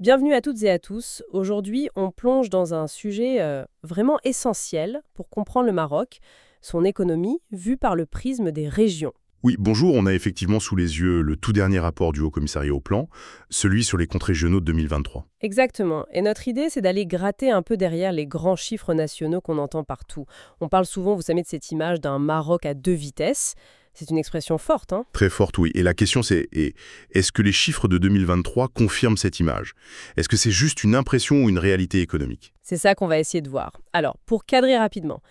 Bienvenue à toutes et à tous. Aujourd'hui, on plonge dans un sujet vraiment essentiel pour comprendre le Maroc, son économie vue par le prisme des régions. Oui, bonjour, on a effectivement sous les yeux le tout dernier rapport du Haut-Commissariat au Plan, celui sur les comptes régionaux de 2023. Exactement. Et notre idée, c'est d'aller gratter un peu derrière les grands chiffres nationaux qu'on entend partout. On parle souvent, vous savez, de cette image d'un Maroc à deux vitesses. C'est une expression forte, hein? Très forte, oui. Et la question c'est, est-ce que les chiffres de 2023 confirment cette image? Est-ce que c'est juste une impression ou une réalité économique? C'est ça qu'on va essayer de voir. Alors, pour cadrer rapidement,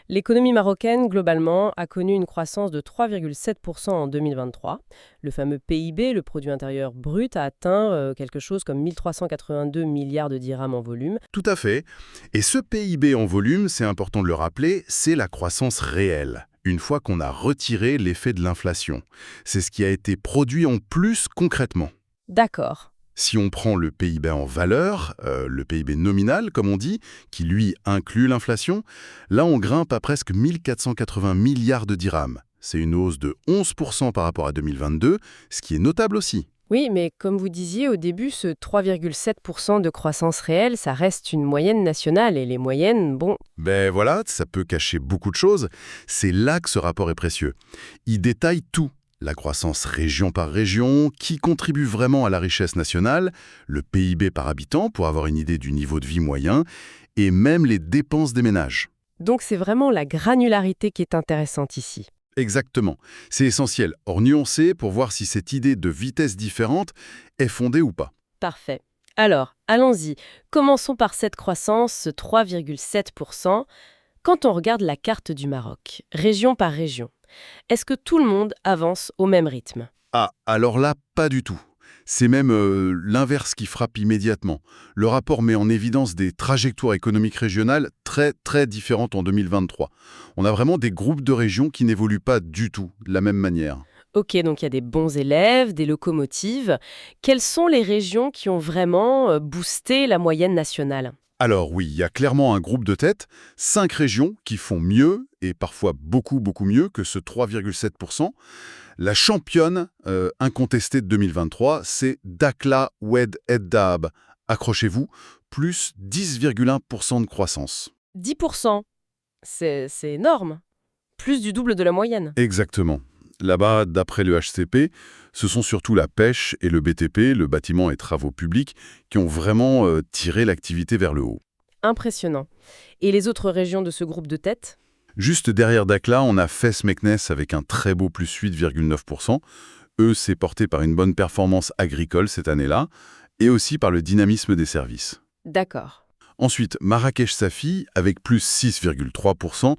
l'économie marocaine, globalement, a connu une croissance de 3,7% en 2023. Le fameux PIB, le produit intérieur brut, a atteint quelque chose comme 1382 milliards de dirhams en volume. Tout à fait. Et ce PIB en volume, c'est important de le rappeler, c'est la croissance réelle. Une fois qu'on a retiré l'effet de l'inflation. C'est ce qui a été produit en plus concrètement. D'accord. Si on prend le PIB en valeur, le PIB nominal, comme on dit, qui lui inclut l'inflation, là on grimpe à presque 1480 milliards de dirhams. C'est une hausse de 11% par rapport à 2022, ce qui est notable aussi. Oui, mais comme vous disiez au début, ce 3,7% de croissance réelle, ça reste une moyenne nationale. Et les moyennes, bon, Ben voilà, ça peut cacher beaucoup de choses. C'est là que ce rapport est précieux. Il détaille tout. La croissance région par région, qui contribue vraiment à la richesse nationale, le PIB par habitant pour avoir une idée du niveau de vie moyen, et même les dépenses des ménages. donc c'est vraiment la granularité qui est intéressante ici. Exactement. C'est essentiel, or nuancé pour voir si cette idée de vitesse différente est fondée ou pas. Parfait. Alors, allons-y. Commençons par cette croissance, ce 3,7%. Quand on regarde la carte du Maroc, région par région, est-ce que tout le monde avance au même rythme? Ah, alors là, pas du tout. C'est même l'inverse qui frappe immédiatement. Le rapport met en évidence des trajectoires économiques régionales très très différentes en 2023. On a vraiment des groupes de régions qui n'évoluent pas du tout de la même manière. Ok, donc il y a des bons élèves, des locomotives. Quelles sont les régions qui ont vraiment boosté la moyenne nationale? Alors oui, il y a clairement un groupe de tête, 5 régions qui font mieux, et parfois beaucoup beaucoup mieux que ce 3,7%. La championne incontestée de 2023, c'est Dakhla, Oued et Dahab. Accrochez-vous, plus 10,1% de croissance. 10%. C'est énorme. Plus du double de la moyenne. Exactement. Là-bas, d'après le HCP, ce sont surtout la pêche et le BTP, le bâtiment et travaux publics, qui ont vraiment tiré l'activité vers le haut. Impressionnant. Et les autres régions de ce groupe de tête? Juste derrière Dakhla, on a Fès-Meknès avec un très beau plus 8,9%. Eux, c'est porté par une bonne performance agricole cette année-là, et aussi par le dynamisme des services. D'accord. Ensuite, Marrakech-Safi avec plus 6,3%.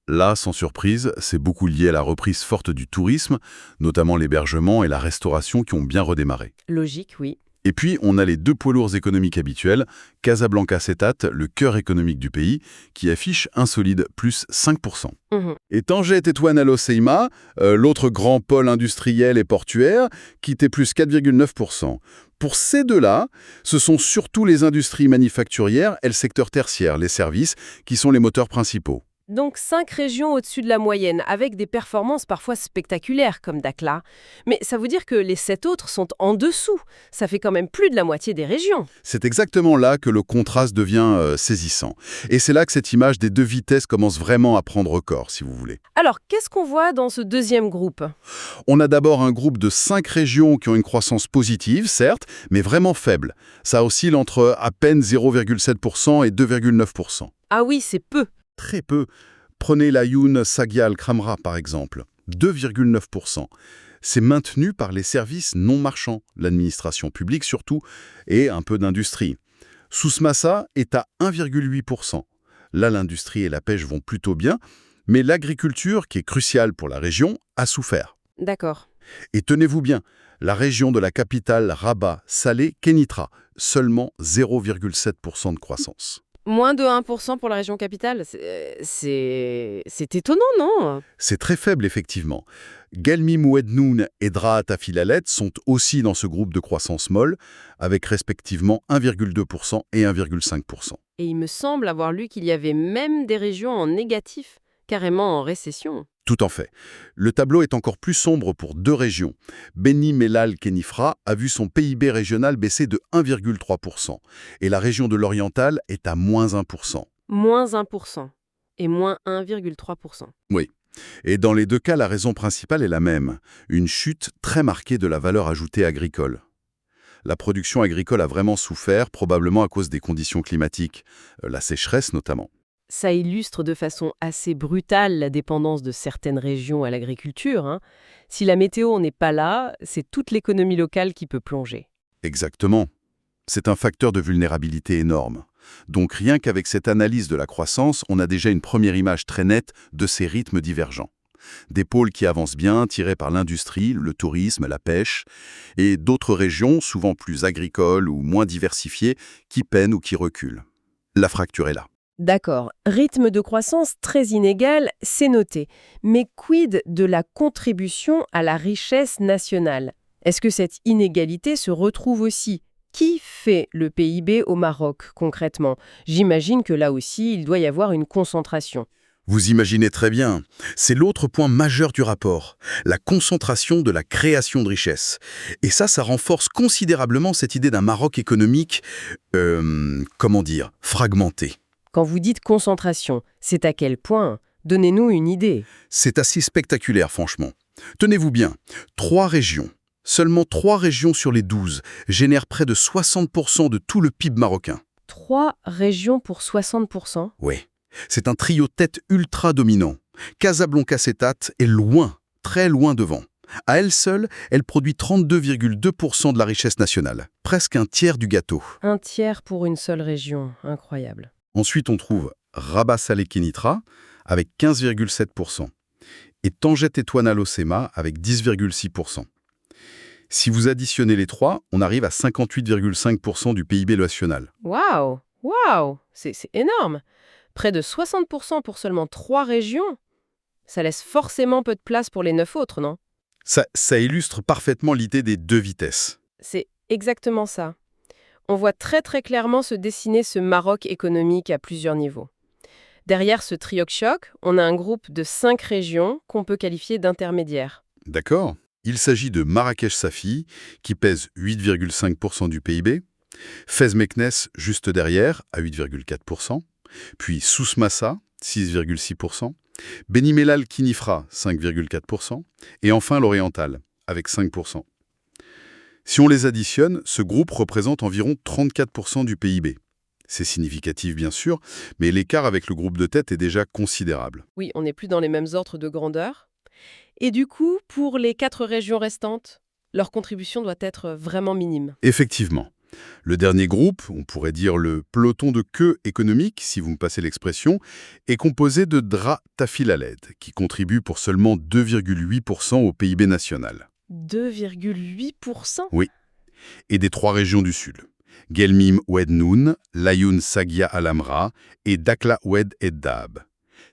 Là, sans surprise, c'est beaucoup lié à la reprise forte du tourisme, notamment l'hébergement et la restauration qui ont bien redémarré. Logique, oui. Et puis, on a les deux poids lourds économiques habituels, Casablanca-Setat, le cœur économique du pays, qui affiche un solide plus 5%. Mhm. Et Tanger-Tétouan Al Hoceima, l'autre grand pôle industriel et portuaire, qui était plus 4,9%. Pour ces deux-là, ce sont surtout les industries manufacturières et le secteur tertiaire, les services, qui sont les moteurs principaux. Donc 5 régions au-dessus de la moyenne, avec des performances parfois spectaculaires comme Dakhla. Mais ça veut dire que les 7 autres sont en dessous. Ça fait quand même plus de la moitié des régions. C'est exactement là que le contraste devient saisissant. Et c'est là que cette image des deux vitesses commence vraiment à prendre corps, si vous voulez. Alors, qu'est-ce qu'on voit dans ce deuxième groupe? On a d'abord un groupe de 5 régions qui ont une croissance positive, certes, mais vraiment faible. Ça oscille entre à peine 0,7% et 2,9%. Ah oui, c'est peu. Très peu. Prenez l'Ayoun Sagia Al-Khamra, par exemple. 2,9%. C'est maintenu par les services non marchands, l'administration publique surtout, et un peu d'industrie. Sousmassa est à 1,8%. Là, l'industrie et la pêche vont plutôt bien, mais l'agriculture, qui est cruciale pour la région, a souffert. D'accord. Et tenez-vous bien, la région de la capitale Rabat, Salé, Kénitra, seulement 0,7% de croissance. Moins de 1% pour la région capitale, c'est étonnant, non? C'est très faible, effectivement. Gelmi Mouednoun et Draat Afilalet sont aussi dans ce groupe de croissance molle, avec respectivement 1,2% et 1,5%. Et il me semble avoir lu qu'il y avait même des régions en négatif, carrément en récession. Tout en fait. Le tableau est encore plus sombre pour deux régions. Beni Mellal Kenifra a vu son PIB régional baisser de 1,3%. Et la région de l'Oriental est à moins 1%. Moins 1% et moins 1,3%. Oui. Et dans les deux cas, la raison principale est la même. Une chute très marquée de la valeur ajoutée agricole. La production agricole a vraiment souffert, probablement à cause des conditions climatiques, la sécheresse notamment. Ça illustre de façon assez brutale la dépendance de certaines régions à l'agriculture, hein. Si la météo n'est pas là, c'est toute l'économie locale qui peut plonger. Exactement. C'est un facteur de vulnérabilité énorme. Donc rien qu'avec cette analyse de la croissance, on a déjà une première image très nette de ces rythmes divergents. Des pôles qui avancent bien, tirés par l'industrie, le tourisme, la pêche, et d'autres régions, souvent plus agricoles ou moins diversifiées, qui peinent ou qui reculent. La fracture est là. D'accord, rythme de croissance très inégal, c'est noté. Mais quid de la contribution à la richesse nationale? Est-ce que cette inégalité se retrouve aussi? Qui fait le PIB au Maroc, concrètement? J'imagine que là aussi, il doit y avoir une concentration. Vous imaginez très bien, c'est l'autre point majeur du rapport, la concentration de la création de richesse. Et ça renforce considérablement cette idée d'un Maroc économique, fragmenté. Quand vous dites concentration, c'est à quel point? Donnez-nous une idée. C'est assez spectaculaire, franchement. Tenez-vous bien, 3 régions, seulement 3 régions sur les 12, génèrent près de 60% de tout le PIB marocain. 3 régions pour 60%? Oui, c'est un trio tête ultra dominant. Casablanca-Cétat est loin, très loin devant. À elle seule, elle produit 32,2% de la richesse nationale, presque un tiers du gâteau. Un tiers pour une seule région, incroyable. Ensuite, on trouve Rabat-Salé-Kénitra avec 15,7% et Tanger-Tétouan-Al-Hoceima avec 10,6%. Si vous additionnez les trois, on arrive à 58,5% du PIB national. Waouh! Waouh! C'est énorme! Près de 60% pour seulement 3 régions? Ça laisse forcément peu de place pour les 9 autres, non? Ça illustre parfaitement l'idée des deux vitesses. C'est exactement ça. On voit très très clairement se dessiner ce Maroc économique à plusieurs niveaux. Derrière ce trioc-choc, on a un groupe de 5 régions qu'on peut qualifier d'intermédiaires. D'accord. Il s'agit de Marrakech-Safi, qui pèse 8,5% du PIB, Fès-Meknès juste derrière, à 8,4%, puis Souss-Massa, 6,6%, Beni Mellal Kinifra, 5,4%, et enfin l'Oriental, avec 5%. Si on les additionne, ce groupe représente environ 34% du PIB. C'est significatif bien sûr, mais l'écart avec le groupe de tête est déjà considérable. Oui, on n'est plus dans les mêmes ordres de grandeur. Et du coup, pour les 4 régions restantes, leur contribution doit être vraiment minime. Effectivement. Le dernier groupe, on pourrait dire le peloton de queue économique, si vous me passez l'expression, est composé de Dra Tafilaled, qui contribue pour seulement 2,8% au PIB national. 2,8%? Oui. Et des 3 régions du sud. Guelmim Oued Noun, Layoun Sagia Al-Amra et Dakhla Oued Eddab.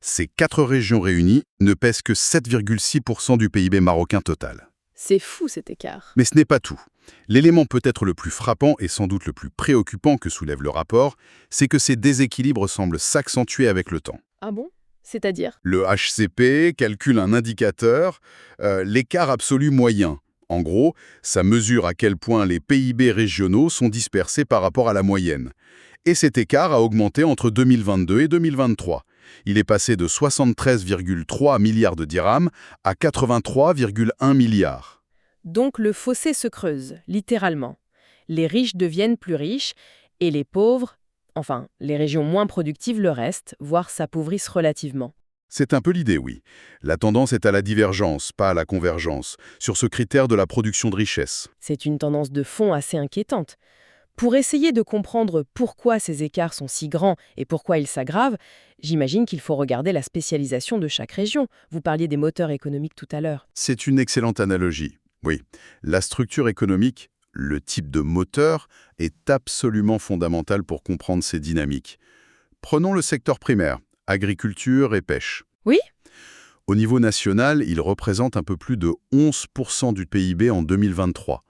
Ces 4 régions réunies ne pèsent que 7,6% du PIB marocain total. C'est fou cet écart. Mais ce n'est pas tout. L'élément peut-être le plus frappant et sans doute le plus préoccupant que soulève le rapport, c'est que ces déséquilibres semblent s'accentuer avec le temps. Ah bon? C'est-à-dire? Le HCP calcule un indicateur, l'écart absolu moyen. En gros, ça mesure à quel point les PIB régionaux sont dispersés par rapport à la moyenne. Et cet écart a augmenté entre 2022 et 2023. Il est passé de 73,3 milliards de dirhams à 83,1 milliards. Donc le fossé se creuse, littéralement. Les riches deviennent plus riches et les pauvres, enfin, les régions moins productives le restent, voire s'appauvrissent relativement. C'est un peu l'idée, oui. La tendance est à la divergence, pas à la convergence, sur ce critère de la production de richesse. C'est une tendance de fond assez inquiétante. Pour essayer de comprendre pourquoi ces écarts sont si grands et pourquoi ils s'aggravent, j'imagine qu'il faut regarder la spécialisation de chaque région. Vous parliez des moteurs économiques tout à l'heure. C'est une excellente analogie. Oui, la structure économique, le type de moteur, est absolument fondamental pour comprendre ces dynamiques. Prenons le secteur primaire, agriculture et pêche. Oui? Au niveau national, il représente un peu plus de 11% du PIB en 2023.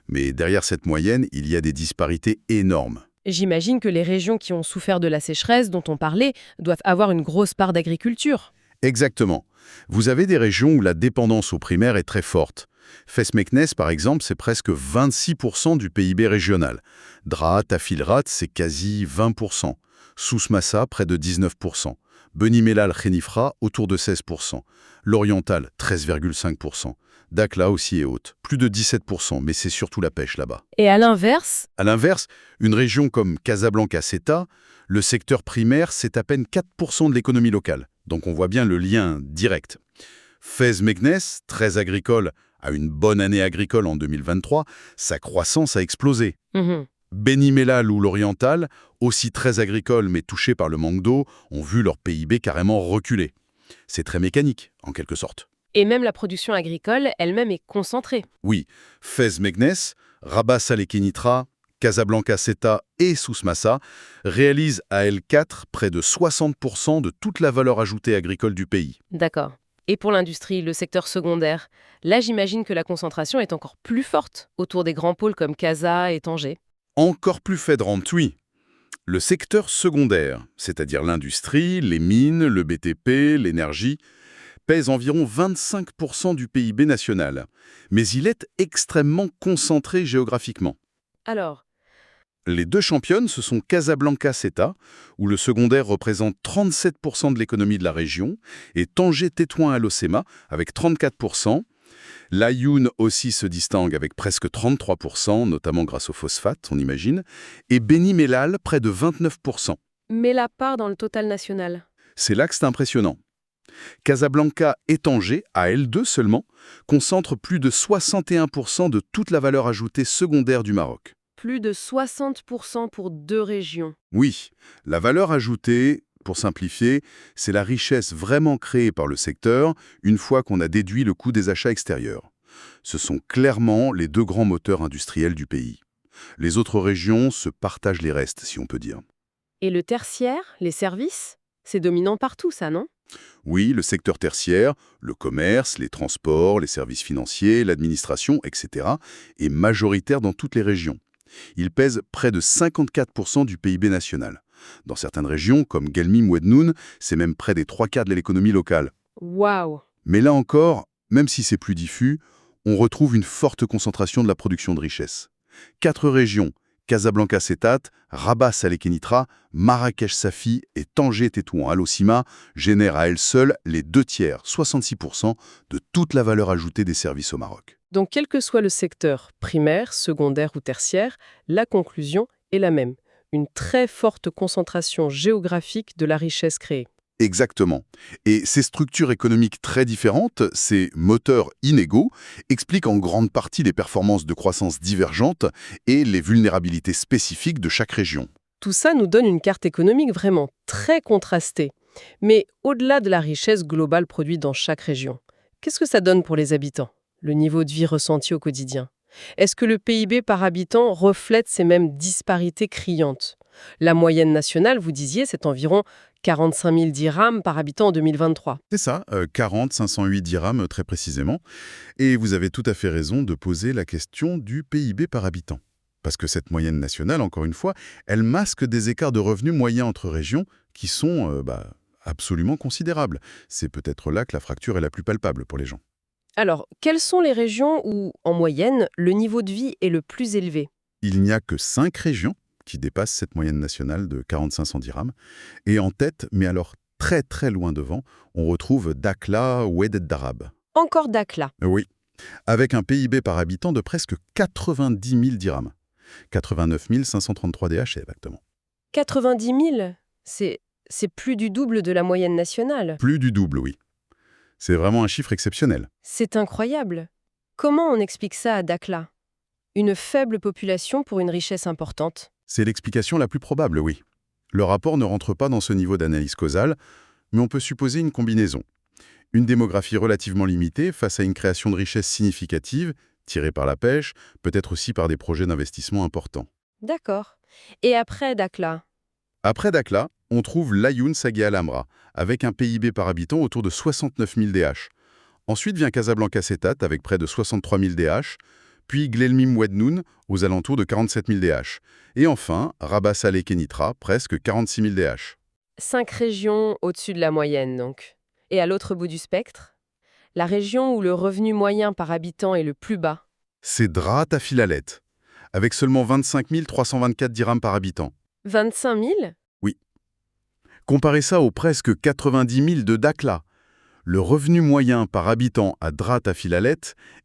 Mais derrière cette moyenne, il y a des disparités énormes. J'imagine que les régions qui ont souffert de la sécheresse dont on parlait doivent avoir une grosse part d'agriculture. Exactement. Vous avez des régions où la dépendance au primaire est très forte. Fès-Meknès, par exemple, c'est presque 26% du PIB régional. Drahat, Tafilrat, c'est quasi 20%. Souss-Massa, près de 19%. Beni Mellal, Khénifra, autour de 16%. L'Oriental, 13,5%. Dakhla aussi est haute, plus de 17%, mais c'est surtout la pêche là-bas. Et à l'inverse, À l'inverse, une région comme Casablanca-Ceuta, le secteur primaire, c'est à peine 4% de l'économie locale. Donc on voit bien le lien direct. Fès-Meknès, très agricole, a une bonne année agricole en 2023, sa croissance a explosé. mhm. Beni Mellal ou l'Oriental, aussi très agricole mais touchés par le manque d'eau, ont vu leur PIB carrément reculer. C'est très mécanique, en quelque sorte. Et même la production agricole elle-même est concentrée. Oui, Fès-Meknès, Rabat Salé Kénitra, Casablanca Ceuta et Souss-Massa réalisent à L4 près de 60% de toute la valeur ajoutée agricole du pays. D'accord. Et pour l'industrie, le secteur secondaire, là j'imagine que la concentration est encore plus forte autour des grands pôles comme Casa et Tanger. Encore plus fait de rente, oui. Le secteur secondaire, c'est-à-dire l'industrie, les mines, le BTP, l'énergie, pèse environ 25% du PIB national. Mais il est extrêmement concentré géographiquement. Alors, Les deux championnes, ce sont Casablanca-Ceuta, où le secondaire représente 37% de l'économie de la région, et Tanger-Tétouan-Alocema, avec 34%. L'Ayoun aussi se distingue avec presque 33%, notamment grâce au phosphate, on imagine, et Beni Mellal, près de 29%. mais la part dans le total national. C'est là que c'est impressionnant. Casablanca et Tanger, à L2 seulement, concentrent plus de 61% de toute la valeur ajoutée secondaire du Maroc. Plus de 60% pour deux régions. Oui, la valeur ajoutée, pour simplifier, c'est la richesse vraiment créée par le secteur une fois qu'on a déduit le coût des achats extérieurs. Ce sont clairement les deux grands moteurs industriels du pays. Les autres régions se partagent les restes, si on peut dire. Et le tertiaire, les services, c'est dominant partout ça, non? Oui, le secteur tertiaire, le commerce, les transports, les services financiers, l'administration, etc., est majoritaire dans toutes les régions. Il pèse près de 54% du PIB national. Dans certaines régions, comme Guelmim ou Ednoun, c'est même près des 3/4 de l'économie locale. Waouh! Mais là encore, même si c'est plus diffus, on retrouve une forte concentration de la production de richesse. 4 régions, Casablanca-Ceuta, Rabat Salé Kénitra, Marrakech-Safi et Tanger-Tétouan-Alocima, génèrent à elles seules les 2/3, 66%, de toute la valeur ajoutée des services au Maroc. Donc quel que soit le secteur, primaire, secondaire ou tertiaire, la conclusion est la même. Une très forte concentration géographique de la richesse créée. Exactement. Et ces structures économiques très différentes, ces moteurs inégaux, expliquent en grande partie les performances de croissance divergentes et les vulnérabilités spécifiques de chaque région. Tout ça nous donne une carte économique vraiment très contrastée. Mais au-delà de la richesse globale produite dans chaque région, qu'est-ce que ça donne pour les habitants? Le niveau de vie ressenti au quotidien? Est-ce que le PIB par habitant reflète ces mêmes disparités criantes? La moyenne nationale, vous disiez, c'est environ 45 000 dirhams par habitant en 2023. C'est ça, 40 508 dirhams très précisément. Et vous avez tout à fait raison de poser la question du PIB par habitant. Parce que cette moyenne nationale, encore une fois, elle masque des écarts de revenus moyens entre régions qui sont absolument considérables. C'est peut-être là que la fracture est la plus palpable pour les gens. Alors, quelles sont les régions où, en moyenne, le niveau de vie est le plus élevé? Il n'y a que 5 régions qui dépassent cette moyenne nationale de 40 500 dirhams. Et en tête, mais alors très très loin devant, on retrouve Dakhla ou Oued Darab. Encore Dakhla. Oui, avec un PIB par habitant de presque 90 000 dirhams. 89 533 DH exactement. 90 000, c'est plus du double de la moyenne nationale. Plus du double, oui. C'est vraiment un chiffre exceptionnel. C'est incroyable. Comment on explique ça à Dakhla? Une faible population pour une richesse importante. C'est l'explication la plus probable, oui. Le rapport ne rentre pas dans ce niveau d'analyse causale, mais on peut supposer une combinaison. Une démographie relativement limitée face à une création de richesses significative, tirée par la pêche, peut-être aussi par des projets d'investissement importants. D'accord. Et après Dakhla? Après Dakhla, on trouve l'Ayoun Sagué Al-Amra, avec un PIB par habitant autour de 69 000 DH. Ensuite vient Casablanca-Ceuta avec près de 63 000 DH, puis Guelmim Oued-Noun aux alentours de 47 000 DH. Et enfin, Rabat Salé Kénitra, presque 46 000 DH. 5 régions au-dessus de la moyenne, donc. Et à l'autre bout du spectre, la région où le revenu moyen par habitant est le plus bas. C'est Draa Tafilalet, avec seulement 25 324 dirhams par habitant. 25 000? Oui. Comparez ça aux presque 90 000 de Dakhla. Le revenu moyen par habitant à Draa Tafilalet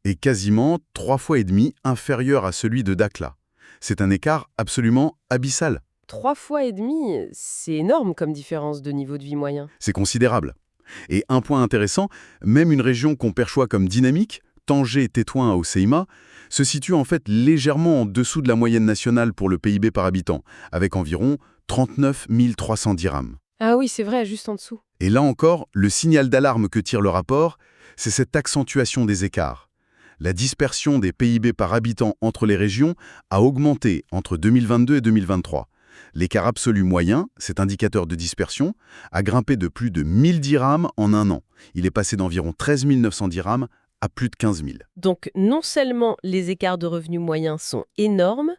est quasiment 3,5 fois inférieur à celui de Dakhla. C'est un écart absolument abyssal. 3,5 fois, c'est énorme comme différence de niveau de vie moyen. C'est considérable. Et un point intéressant, même une région qu'on perçoit comme dynamique, Tanger, Tétouan à Hoceima, se situe en fait légèrement en dessous de la moyenne nationale pour le PIB par habitant, avec environ 39 300 dirhams. Ah oui, c'est vrai, juste en dessous. Et là encore, le signal d'alarme que tire le rapport, c'est cette accentuation des écarts. La dispersion des PIB par habitant entre les régions a augmenté entre 2022 et 2023. L'écart absolu moyen, cet indicateur de dispersion, a grimpé de plus de 1000 dirhams en un an. Il est passé d'environ 13 900 dirhams à plus de 15 000. Donc non seulement les écarts de revenus moyens sont énormes,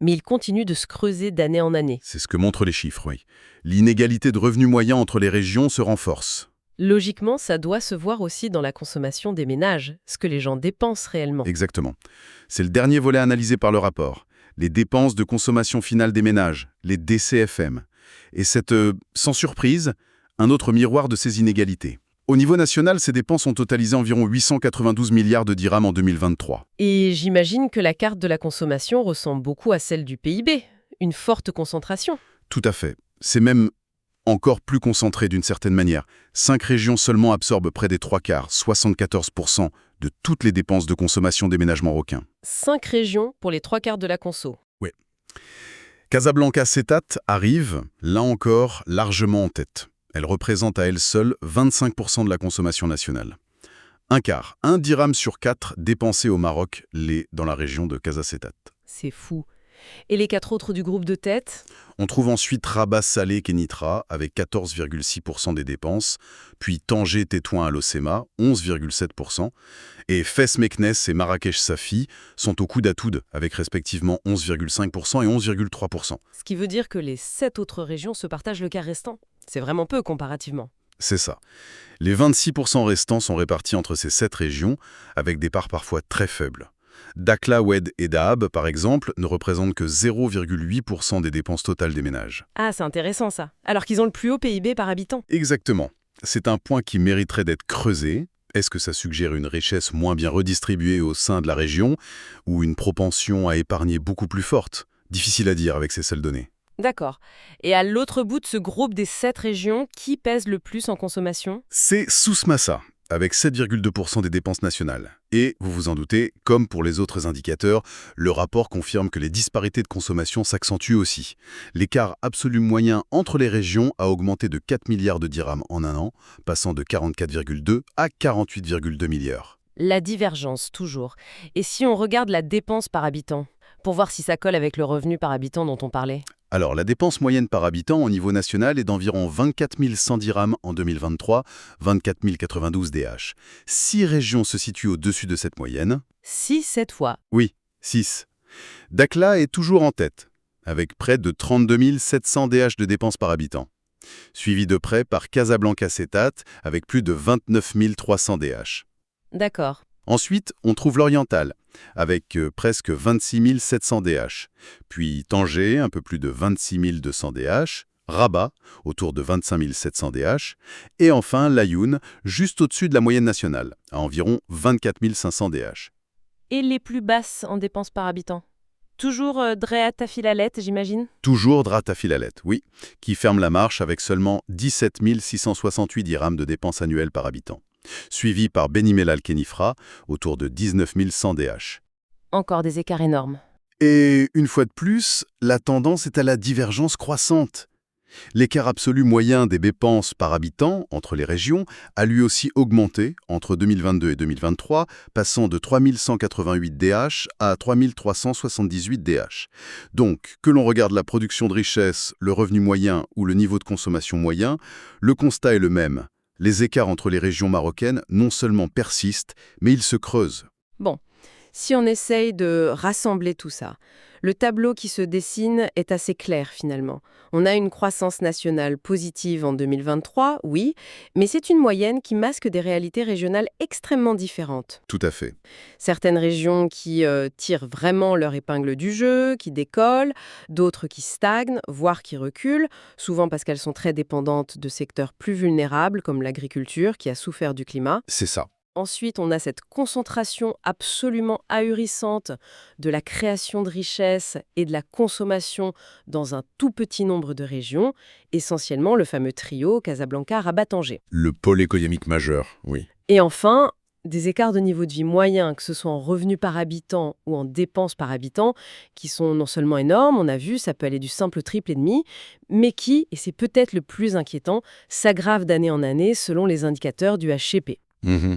mais ils continuent de se creuser d'année en année. C'est ce que montrent les chiffres, oui. L'inégalité de revenus moyens entre les régions se renforce. Logiquement, ça doit se voir aussi dans la consommation des ménages, ce que les gens dépensent réellement. Exactement. C'est le dernier volet analysé par le rapport. Les dépenses de consommation finale des ménages, les DCFM. Et c'est, sans surprise, un autre miroir de ces inégalités. Au niveau national, ces dépenses ont totalisé environ 892 milliards de dirhams en 2023. Et j'imagine que la carte de la consommation ressemble beaucoup à celle du PIB, une forte concentration. Tout à fait. C'est même encore plus concentré d'une certaine manière. 5 régions seulement absorbent près des 3/4, 74% de toutes les dépenses de consommation des ménages marocains. 5 régions pour les 3/4 de la conso. Oui. Casablanca Setat arrive, là encore, largement en tête. Elle représente à elle seule 25% de la consommation nationale. Un quart, 1 dirham sur 4 dépensé au Maroc l'est dans la région de Casa Setat. C'est fou. Et les 4 autres du groupe de tête? On trouve ensuite Rabat Salé Kenitra avec 14,6% des dépenses, puis Tanger Tétouan à l'Ocema, 11,7%, et Fès Meknès et Marrakech Safi sont au coude à coude avec respectivement 11,5% et 11,3%. Ce qui veut dire que les 7 autres régions se partagent le quart restant. C'est vraiment peu comparativement. C'est ça. Les 26% restants sont répartis entre ces 7 régions, avec des parts parfois très faibles. Dakhla, Oued et Dahab, par exemple, ne représentent que 0,8% des dépenses totales des ménages. Ah, c'est intéressant ça. Alors qu'ils ont le plus haut PIB par habitant. Exactement. C'est un point qui mériterait d'être creusé. Est-ce que ça suggère une richesse moins bien redistribuée au sein de la région ou une propension à épargner beaucoup plus forte? Difficile à dire avec ces seules données. D'accord. Et à l'autre bout de ce groupe des 7 régions, qui pèse le plus en consommation? C'est Souss-Massa, avec 7,2% des dépenses nationales. Et, vous vous en doutez, comme pour les autres indicateurs, le rapport confirme que les disparités de consommation s'accentuent aussi. L'écart absolu moyen entre les régions a augmenté de 4 milliards de dirhams en un an, passant de 44,2 à 48,2 milliards. La divergence, toujours. Et si on regarde la dépense par habitant, pour voir si ça colle avec le revenu par habitant dont on parlait? Alors, la dépense moyenne par habitant au niveau national est d'environ 24 100 dirhams en 2023, 24 092 DH. 6 régions se situent au-dessus de cette moyenne. 6 cette fois. Oui, 6. Dakhla est toujours en tête, avec près de 32 700 DH de dépenses par habitant. Suivi de près par Casablanca Setat, avec plus de 29 300 DH. D'accord. Ensuite, on trouve l'Oriental, avec presque 26 700 DH. Puis Tanger, un peu plus de 26 200 DH. Rabat, autour de 25 700 DH. Et enfin, Laayoune, juste au-dessus de la moyenne nationale, à environ 24 500 DH. Et les plus basses en dépenses par habitant? Toujours Draa Tafilalet, j'imagine? Toujours Draa Tafilalet, oui, qui ferme la marche avec seulement 17 668 dirhams de dépenses annuelles par habitant. Suivi par Beni Mellal Kenifra, autour de 19 100 DH. Encore des écarts énormes. Et une fois de plus, la tendance est à la divergence croissante. L'écart absolu moyen des dépenses par habitant entre les régions a lui aussi augmenté entre 2022 et 2023, passant de 3 188 DH à 3 378 DH. Donc, que l'on regarde la production de richesse, le revenu moyen ou le niveau de consommation moyen, le constat est le même. Les écarts entre les régions marocaines non seulement persistent, mais ils se creusent. Bon, Si on essaye de rassembler tout ça, le tableau qui se dessine est assez clair finalement. On a une croissance nationale positive en 2023, oui, mais c'est une moyenne qui masque des réalités régionales extrêmement différentes. Tout à fait. Certaines régions qui tirent vraiment leur épingle du jeu, qui décollent, d'autres qui stagnent, voire qui reculent, souvent parce qu'elles sont très dépendantes de secteurs plus vulnérables comme l'agriculture qui a souffert du climat. C'est ça. Ensuite, on a cette concentration absolument ahurissante de la création de richesses et de la consommation dans un tout petit nombre de régions, essentiellement le fameux trio Casablanca-Rabat-Tanger. Le pôle économique majeur, oui. Et enfin, des écarts de niveau de vie moyen, que ce soit en revenus par habitant ou en dépenses par habitant, qui sont non seulement énormes, on a vu, ça peut aller du simple au triple et demi, mais qui, et c'est peut-être le plus inquiétant, s'aggravent d'année en année selon les indicateurs du HCP. Mhm.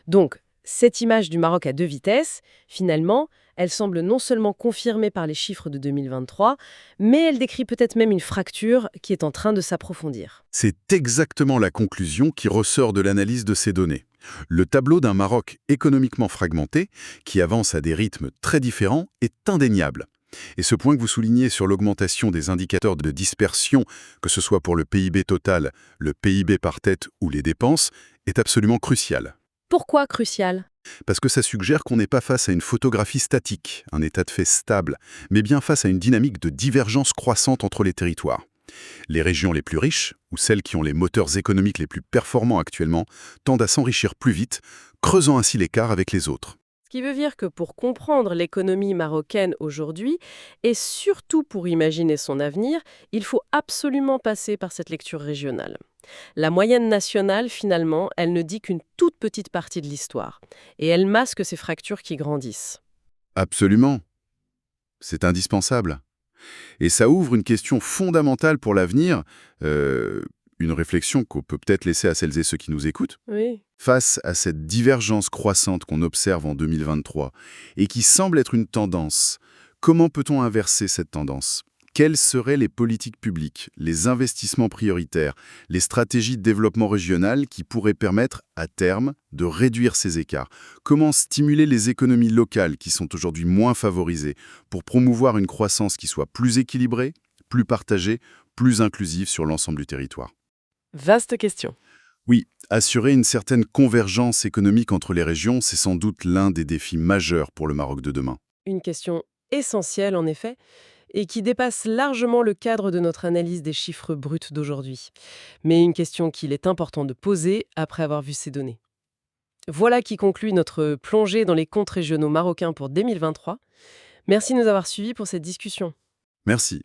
Donc, cette image du Maroc à deux vitesses, finalement, elle semble non seulement confirmée par les chiffres de 2023, mais elle décrit peut-être même une fracture qui est en train de s'approfondir. C'est exactement la conclusion qui ressort de l'analyse de ces données. Le tableau d'un Maroc économiquement fragmenté, qui avance à des rythmes très différents, est indéniable. Et ce point que vous soulignez sur l'augmentation des indicateurs de dispersion, que ce soit pour le PIB total, le PIB par tête ou les dépenses, est absolument crucial. Pourquoi crucial ? Parce que ça suggère qu'on n'est pas face à une photographie statique, un état de fait stable, mais bien face à une dynamique de divergence croissante entre les territoires. Les régions les plus riches, ou celles qui ont les moteurs économiques les plus performants actuellement, tendent à s'enrichir plus vite, creusant ainsi l'écart avec les autres. Ce qui veut dire que pour comprendre l'économie marocaine aujourd'hui, et surtout pour imaginer son avenir, il faut absolument passer par cette lecture régionale. La moyenne nationale, finalement, elle ne dit qu'une toute petite partie de l'histoire, et elle masque ces fractures qui grandissent. Absolument. C'est indispensable. Et ça ouvre une question fondamentale pour l'avenir, une réflexion qu'on peut peut-être laisser à celles et ceux qui nous écoutent. Oui. Face à cette divergence croissante qu'on observe en 2023 et qui semble être une tendance, comment peut-on inverser cette tendance ? Quelles seraient les politiques publiques, les investissements prioritaires, les stratégies de développement régional qui pourraient permettre, à terme, de réduire ces écarts ? Comment stimuler les économies locales qui sont aujourd'hui moins favorisées pour promouvoir une croissance qui soit plus équilibrée, plus partagée, plus inclusive sur l'ensemble du territoire ? Vaste question. Oui, assurer une certaine convergence économique entre les régions, c'est sans doute l'un des défis majeurs pour le Maroc de demain. Une question essentielle, en effet, et qui dépasse largement le cadre de notre analyse des chiffres bruts d'aujourd'hui. Mais une question qu'il est important de poser après avoir vu ces données. Voilà qui conclut notre plongée dans les comptes régionaux marocains pour 2023. Merci de nous avoir suivis pour cette discussion. Merci.